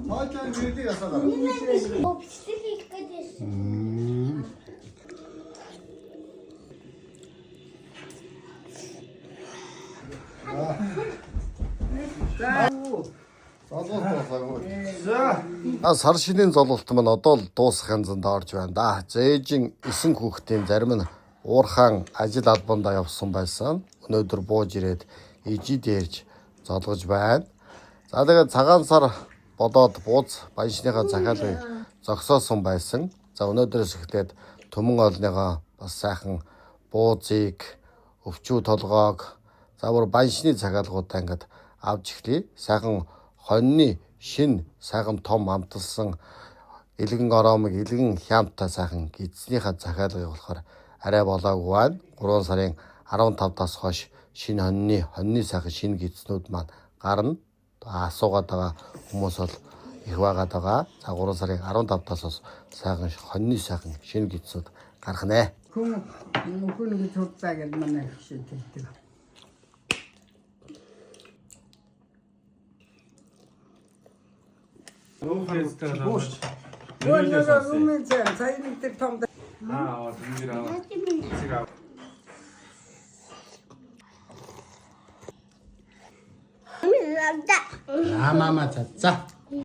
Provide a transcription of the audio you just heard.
Цаашаа нэрдээ ясаа. Бичлэг хийх гэсэн. Сар шинийн зололт маань одоо л дуусах янзанд орж байна да. Зээжин 9 хүүхдийн зарим нь уурхаан ажил албанд явсан байсан. Өнөөдөр бууж ирээд ижид ярьж золгож байна. За тэгээд цагаан сар болоод бууз баяжныхаа захиалгыг зогсоосон байсан. За өнөөдрөөс эхлээд Түмэн олныгоо бас сайхан буузыг, өвчүү толгоог, за бүр баяжны захиалгуудаа ингээд авч эхлэе. Сайхан хоньны шин сайхан том амталсан илгэн ороомог илгэн хямтай сайхан эзнийхээ захиалгыг болохоор арай болоогүй байна. 3 сарын 15-аас хойш шинэ хоньны сайхан шинэ гидснүүд маань гарна. Асуугаад байгаа хүмүүс бол их байгаад байгаа. За 3 сарын 15-аас сайхан хоньны сайхан шинэ гидснүүд гарах нэ. Хүн нэг хурцаа гэдэг манай хшилтэлдэг. Бууш. Өнөөдөр өмнө цайны тэр том. Мама за.